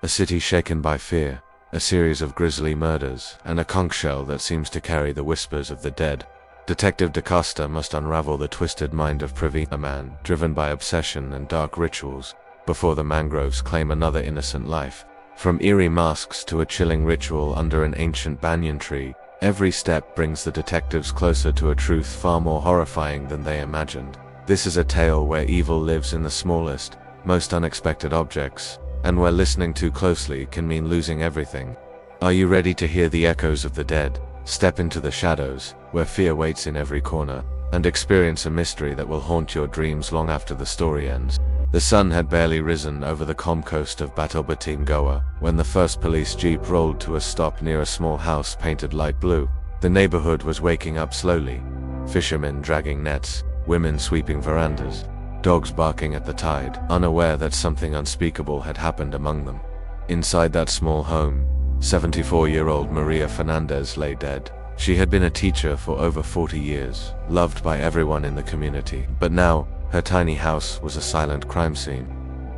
A city shaken by fear, a series of grisly murders, and a conch shell that seems to carry the whispers of the dead. Detective DaCosta must unravel the twisted mind of Pravin, a man driven by obsession and dark rituals, before the mangroves claim another innocent life. From eerie masks to a chilling ritual under an ancient banyan tree, every step brings the detectives closer to a truth far more horrifying than they imagined. This is a tale where evil lives in the smallest, most unexpected objects, and where listening too closely can mean losing everything. Are you ready to hear the echoes of the dead, step into the shadows, where fear waits in every corner, and experience a mystery that will haunt your dreams long after the story ends? The sun had barely risen over the calm coast of Batalbatim, Goa, when the first police jeep rolled to a stop near a small house painted light blue. The neighborhood was waking up slowly. Fishermen dragging nets, women sweeping verandas, dogs barking at the tide, unaware that something unspeakable had happened among them. Inside that small home, 74-year-old Maria Fernandez lay dead. She had been a teacher for over 40 years, loved by everyone in the community, but now, her tiny house was a silent crime scene.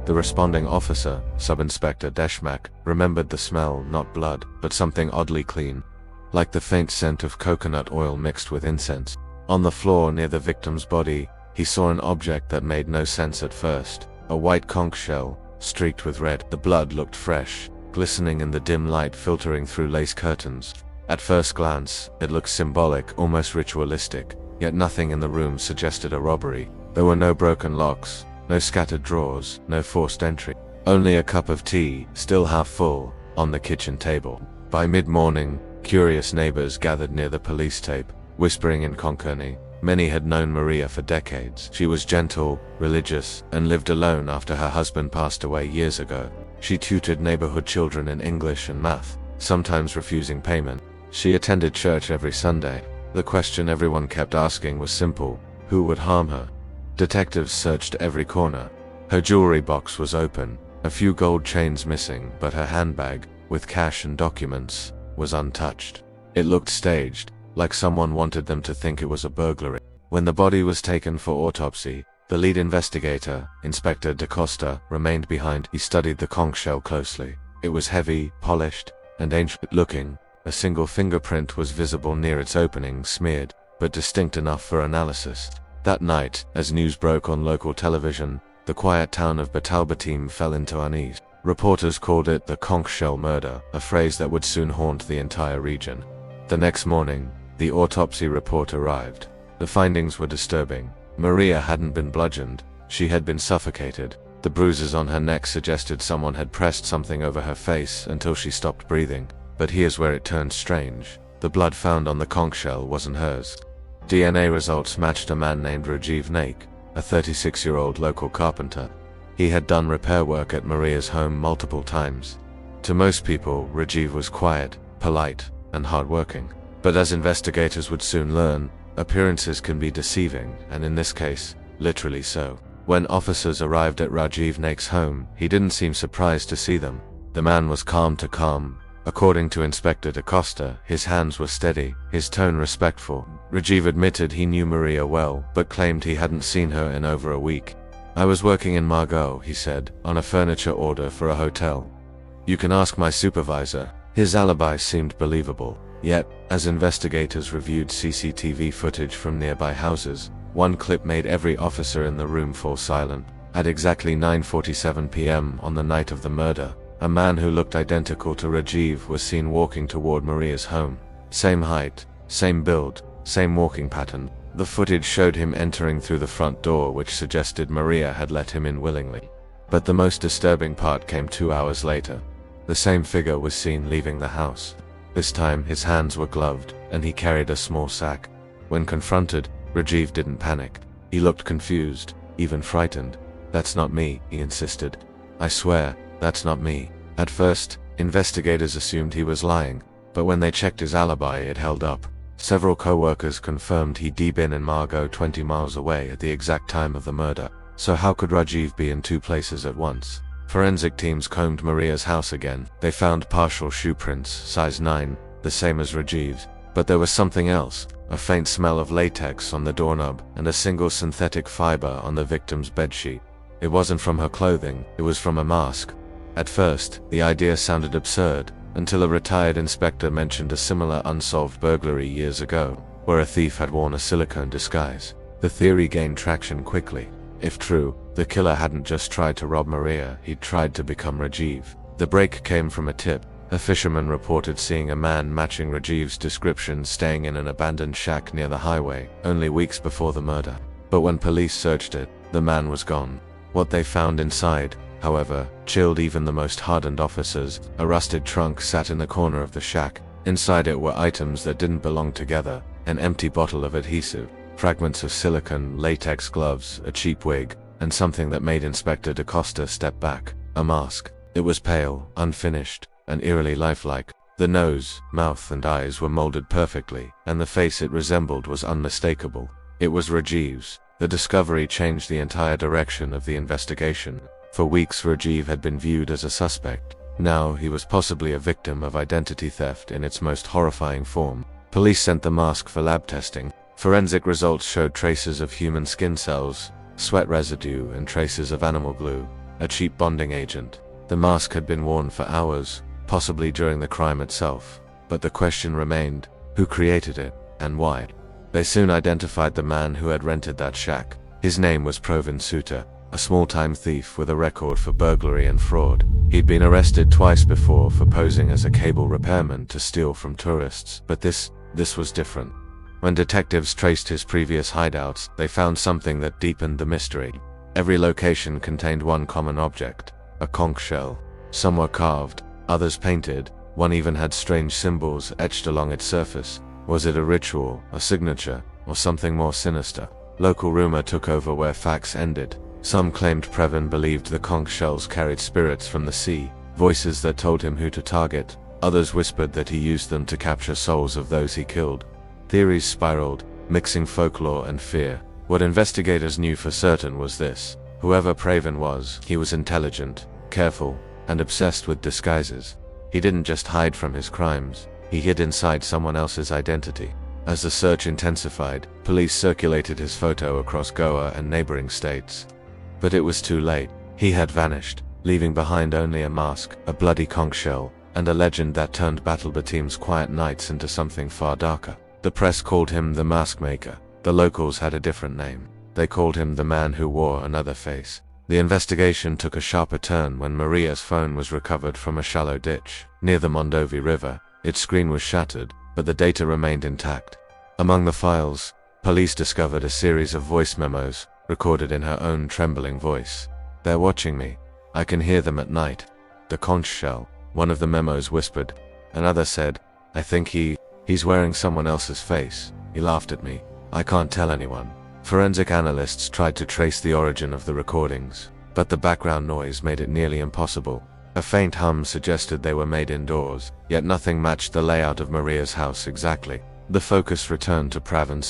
The responding officer, Sub-Inspector Deshmak, remembered the smell, not blood, but something oddly clean, like the faint scent of coconut oil mixed with incense. On the floor near the victim's body, he saw an object that made no sense at first, a white conch shell, streaked with red. The blood looked fresh, glistening in the dim light filtering through lace curtains. At first glance, it looked symbolic, almost ritualistic, yet nothing in the room suggested a robbery. There were no broken locks, no scattered drawers, no forced entry. Only a cup of tea, still half full, on the kitchen table. By mid-morning, curious neighbors gathered near the police tape, whispering in Konkani. Many had known Maria for decades. She was gentle, religious, and lived alone after her husband passed away years ago. She tutored neighborhood children in English and math, sometimes refusing payment. She attended church every Sunday. The question everyone kept asking was simple: who would harm her? Detectives searched every corner. Her jewelry box was open, a few gold chains missing, but her handbag, with cash and documents, was untouched. It looked staged, like someone wanted them to think it was a burglary. When the body was taken for autopsy, the lead investigator, Inspector DaCosta, remained behind. He studied the conch shell closely. It was heavy, polished, and ancient-looking. A single fingerprint was visible near its opening, smeared, but distinct enough for analysis. That night, as news broke on local television, the quiet town of Batalbatim fell into unease. Reporters called it the Conch Shell Murder, a phrase that would soon haunt the entire region. The next morning, the autopsy report arrived. The findings were disturbing. Maria hadn't been bludgeoned, she had been suffocated. The bruises on her neck suggested someone had pressed something over her face until she stopped breathing. But here's where it turned strange. The blood found on the conch shell wasn't hers. DNA results matched a man named Rajiv Naik, a 36-year-old local carpenter. He had done repair work at Maria's home multiple times. To most people, Rajiv was quiet, polite, and hardworking. But as investigators would soon learn, appearances can be deceiving, and in this case, literally so. When officers arrived at Rajiv Naik's home, he didn't seem surprised to see them. The man was calm. According to Inspector DaCosta, his hands were steady, his tone respectful. Rajiv admitted he knew Maria well, but claimed he hadn't seen her in over a week. "I was working in Mangrove," he said, "on a furniture order for a hotel. You can ask my supervisor." His alibi seemed believable. Yet, as investigators reviewed CCTV footage from nearby houses, one clip made every officer in the room fall silent. At exactly 9:47 p.m. on the night of the murder, a man who looked identical to Rajiv was seen walking toward Maria's home. Same height, same build, same walking pattern. The footage showed him entering through the front door, which suggested Maria had let him in willingly. But the most disturbing part came 2 hours later. The same figure was seen leaving the house. This time his hands were gloved, and he carried a small sack. When confronted, Rajiv didn't panic. He looked confused, even frightened. "That's not me," he insisted. "I swear, that's not me." At first, investigators assumed he was lying, but when they checked his alibi, it held up. Several co-workers confirmed he'd been in Margot 20 miles away at the exact time of the murder. So how could Rajiv be in two places at once? Forensic teams combed Maria's house again. They found partial shoe prints, size 9, the same as Rajiv's. But there was something else, a faint smell of latex on the doorknob, and a single synthetic fiber on the victim's bedsheet. It wasn't from her clothing, it was from a mask. At first, the idea sounded absurd, until a retired inspector mentioned a similar unsolved burglary years ago, where a thief had worn a silicone disguise. The theory gained traction quickly. If true, the killer hadn't just tried to rob Maria, he'd tried to become Rajiv. The break came from a tip. A fisherman reported seeing a man matching Rajiv's description staying in an abandoned shack near the highway, only weeks before the murder. But when police searched it, the man was gone. What they found inside, however, chilled even the most hardened officers. A rusted trunk sat in the corner of the shack. Inside it were items that didn't belong together: an empty bottle of adhesive, fragments of silicone, latex gloves, a cheap wig, and something that made Inspector DaCosta step back: a mask. It was pale, unfinished, and eerily lifelike. The nose, mouth, and eyes were molded perfectly, and the face it resembled was unmistakable. It was Rajiv's. The discovery changed the entire direction of the investigation. For weeks Rajiv had been viewed as a suspect. Now he was possibly a victim of identity theft in its most horrifying form. Police sent the mask for lab testing. Forensic results showed traces of human skin cells, sweat residue, and traces of animal glue, a cheap bonding agent. The mask had been worn for hours, possibly during the crime itself. But the question remained: who created it, and why? They soon identified the man who had rented that shack. His name was Pravin, a small-time thief with a record for burglary and fraud. He'd been arrested twice before for posing as a cable repairman to steal from tourists, but this was different. When detectives traced his previous hideouts, they found something that deepened the mystery. Every location contained one common object: a conch shell. Some were carved, others painted, one even had strange symbols etched along its surface. Was it a ritual, a signature, or something more sinister? Local rumor took over where facts ended. Some claimed Pravin believed the conch shells carried spirits from the sea, voices that told him who to target. Others whispered that he used them to capture souls of those he killed. Theories spiraled, mixing folklore and fear. What investigators knew for certain was this: whoever Pravin was, he was intelligent, careful, and obsessed with disguises. He didn't just hide from his crimes, he hid inside someone else's identity. As the search intensified, police circulated his photo across Goa and neighboring states. But it was too late. He had vanished, leaving behind only a mask, a bloody conch shell, and a legend that turned Battleba team's quiet nights into something far darker. The press called him the Mask Maker. The locals had a different name. They called him the man who wore another face. The investigation took a sharper turn when Maria's phone was recovered from a shallow ditch near the Mangrove River. Its screen was shattered, but the data remained intact. Among the files, police discovered a series of voice memos, recorded in her own trembling voice. "They're watching me. I can hear them at night." "The conch shell," one of the memos whispered. Another said, "I think he's wearing someone else's face. He laughed at me. I can't tell anyone." Forensic analysts tried to trace the origin of the recordings, but the background noise made it nearly impossible. A faint hum suggested they were made indoors, yet nothing matched the layout of Maria's house exactly. The focus returned to Pravin,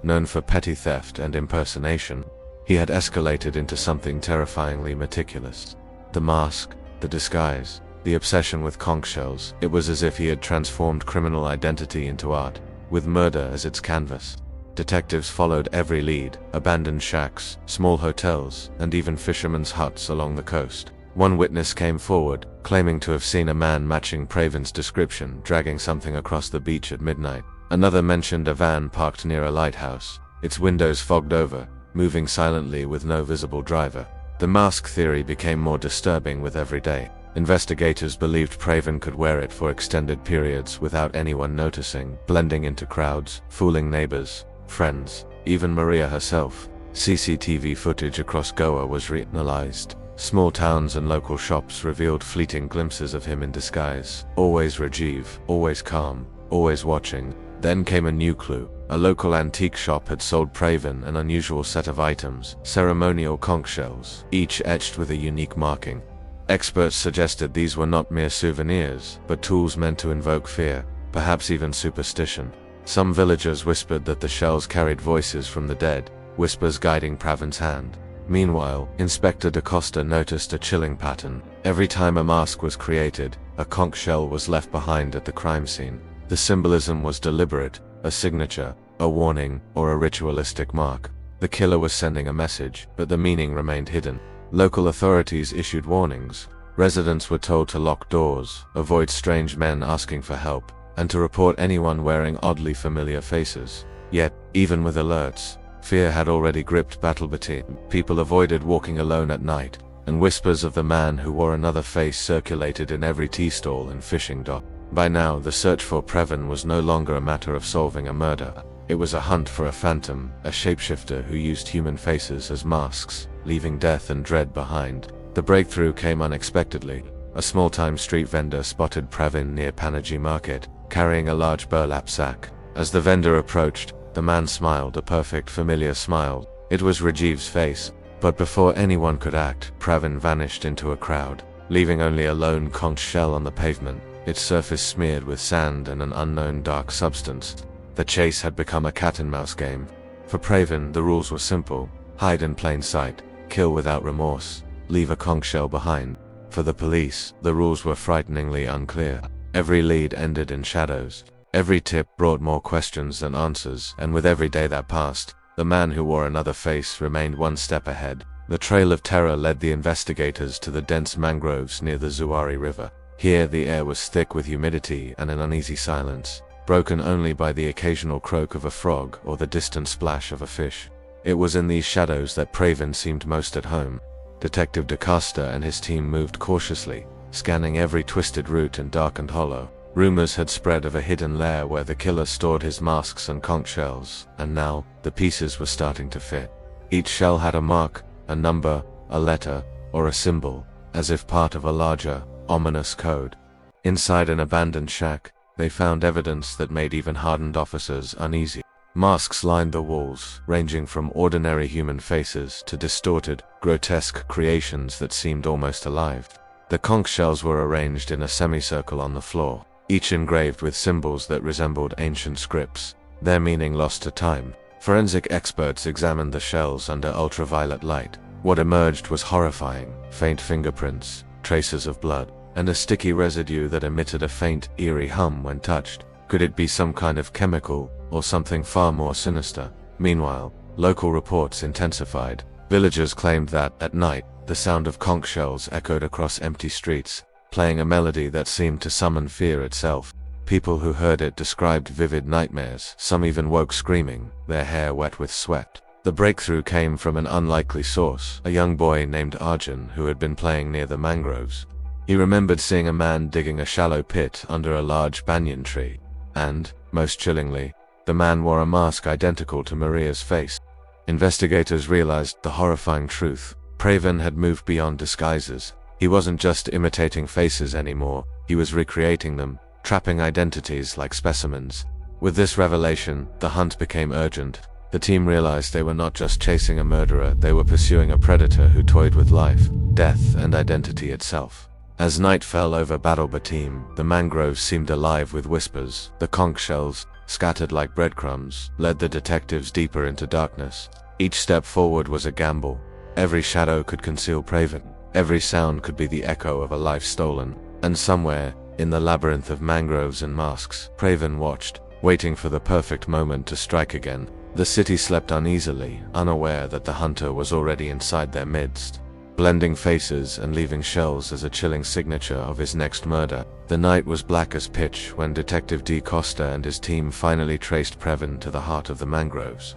known for petty theft and impersonation. He had escalated into something terrifyingly meticulous. The mask, the disguise, the obsession with conch shells. It was as if he had transformed criminal identity into art, with murder as its canvas. Detectives followed every lead: abandoned shacks, small hotels, and even fishermen's huts along the coast. One witness came forward, claiming to have seen a man matching Pravin's description dragging something across the beach at midnight. Another mentioned a van parked near a lighthouse, its windows fogged over, moving silently with no visible driver. The mask theory became more disturbing with every day. Investigators believed Pravin could wear it for extended periods without anyone noticing, blending into crowds, fooling neighbors, friends, even Maria herself. CCTV footage across Goa was reanalyzed. Small towns and local shops revealed fleeting glimpses of him in disguise. Always Rajiv, always calm, always watching. Then came a new clue. A local antique shop had sold Pravin an unusual set of items, ceremonial conch shells, each etched with a unique marking. Experts suggested these were not mere souvenirs, but tools meant to invoke fear, perhaps even superstition. Some villagers whispered that the shells carried voices from the dead, whispers guiding Pravin's hand. Meanwhile, Inspector DaCosta noticed a chilling pattern. Every time a mask was created, a conch shell was left behind at the crime scene. The symbolism was deliberate: a signature, a warning, or a ritualistic mark. The killer was sending a message, but the meaning remained hidden. Local authorities issued warnings. Residents were told to lock doors, avoid strange men asking for help, and to report anyone wearing oddly familiar faces. Yet, even with alerts, fear had already gripped Battlebati. People avoided walking alone at night, and whispers of the man who wore another face circulated in every tea stall and fishing dock. By now, the search for Pravin was no longer a matter of solving a murder. It was a hunt for a phantom, a shapeshifter who used human faces as masks, leaving death and dread behind. The breakthrough came unexpectedly. A small-time street vendor spotted Pravin near Panaji Market, carrying a large burlap sack. As the vendor approached, the man smiled, a perfect familiar smile. It was Rajiv's face, but before anyone could act, Pravin vanished into a crowd, leaving only a lone conch shell on the pavement, its surface smeared with sand and an unknown dark substance. The chase had become a cat-and-mouse game. For Pravin, the rules were simple: hide in plain sight, kill without remorse, leave a conch shell behind. For the police, the rules were frighteningly unclear. Every lead ended in shadows. Every tip brought more questions than answers, and with every day that passed, the man who wore another face remained one step ahead. The trail of terror led the investigators to the dense mangroves near the Zuari River. Here the air was thick with humidity and an uneasy silence, broken only by the occasional croak of a frog or the distant splash of a fish. It was in these shadows that Pravin seemed most at home. Detective DaCosta and his team moved cautiously, scanning every twisted route and darkened hollow. Rumors had spread of a hidden lair where the killer stored his masks and conch shells, and now, the pieces were starting to fit. Each shell had a mark, a number, a letter, or a symbol, as if part of a larger, ominous code. Inside an abandoned shack, they found evidence that made even hardened officers uneasy. Masks lined the walls, ranging from ordinary human faces to distorted, grotesque creations that seemed almost alive. The conch shells were arranged in a semicircle on the floor, each engraved with symbols that resembled ancient scripts, their meaning lost to time. Forensic experts examined the shells under ultraviolet light. What emerged was horrifying: faint fingerprints, traces of blood, and a sticky residue that emitted a faint, eerie hum when touched. Could it be some kind of chemical, or something far more sinister? Meanwhile, local reports intensified. Villagers claimed that, at night, the sound of conch shells echoed across empty streets, playing a melody that seemed to summon fear itself. People who heard it described vivid nightmares, some even woke screaming, their hair wet with sweat. The breakthrough came from an unlikely source, a young boy named Arjun who had been playing near the mangroves. He remembered seeing a man digging a shallow pit under a large banyan tree. And, most chillingly, the man wore a mask identical to Maria's face. Investigators realized the horrifying truth. Pravin had moved beyond disguises. He wasn't just imitating faces anymore, he was recreating them, trapping identities like specimens. With this revelation, the hunt became urgent. The team realized they were not just chasing a murderer, they were pursuing a predator who toyed with life, death, and identity itself. As night fell over Battlebati, the mangroves seemed alive with whispers. The conch shells, scattered like breadcrumbs, led the detectives deeper into darkness. Each step forward was a gamble. Every shadow could conceal Pravin. Every sound could be the echo of a life stolen. And somewhere, in the labyrinth of mangroves and masks, Pravin watched, waiting for the perfect moment to strike again. The city slept uneasily, unaware that the hunter was already inside their midst, blending faces and leaving shells as a chilling signature of his next murder. The night was black as pitch when Detective DaCosta and his team finally traced Pravin to the heart of the mangroves.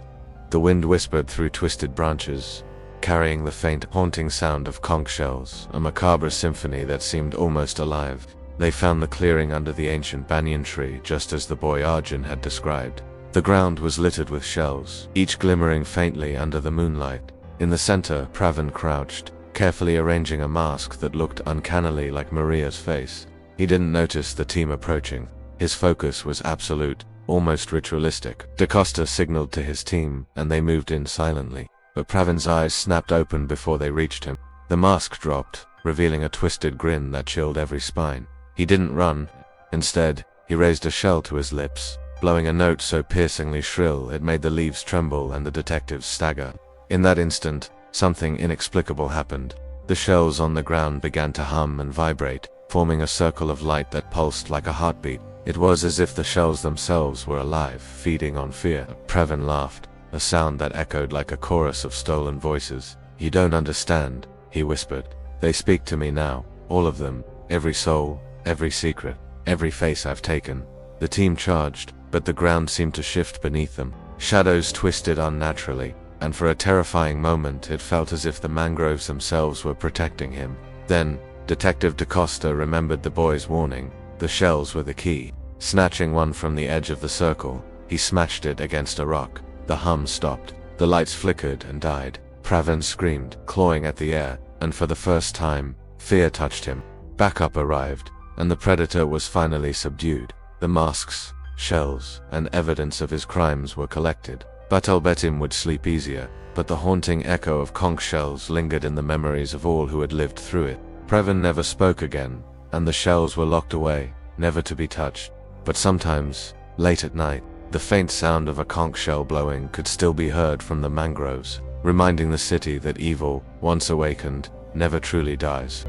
The wind whispered through twisted branches, carrying the faint, haunting sound of conch shells, a macabre symphony that seemed almost alive. They found the clearing under the ancient banyan tree just as the boy Arjun had described. The ground was littered with shells, each glimmering faintly under the moonlight. In the center, Pravin crouched, carefully arranging a mask that looked uncannily like Maria's face. He didn't notice the team approaching. His focus was absolute, almost ritualistic. DaCosta signaled to his team, and they moved in silently. But Pravin's eyes snapped open before they reached him. The mask dropped, revealing a twisted grin that chilled every spine. He didn't run. Instead, he raised a shell to his lips, blowing a note so piercingly shrill it made the leaves tremble and the detectives stagger. In that instant, something inexplicable happened. The shells on the ground began to hum and vibrate, forming a circle of light that pulsed like a heartbeat. It was as if the shells themselves were alive, feeding on fear. Pravin laughed, a sound that echoed like a chorus of stolen voices. "You don't understand," he whispered. "They speak to me now. All of them, every soul, every secret, every face I've taken. The team charged, but the ground seemed to shift beneath them. Shadows twisted unnaturally, and for a terrifying moment it felt as if the mangroves themselves were protecting him. Then, Detective DaCosta remembered the boy's warning. The shells were the key. Snatching one from the edge of the circle, he smashed it against a rock. The hum stopped. The lights flickered and died. Pravin screamed, clawing at the air, and for the first time, fear touched him. Backup arrived, and the predator was finally subdued. The masks, shells, and evidence of his crimes were collected. Batalbetim would sleep easier, but the haunting echo of conch shells lingered in the memories of all who had lived through it. Pravin never spoke again, and the shells were locked away, never to be touched. But sometimes, late at night, the faint sound of a conch shell blowing could still be heard from the mangroves, reminding the city that evil, once awakened, never truly dies.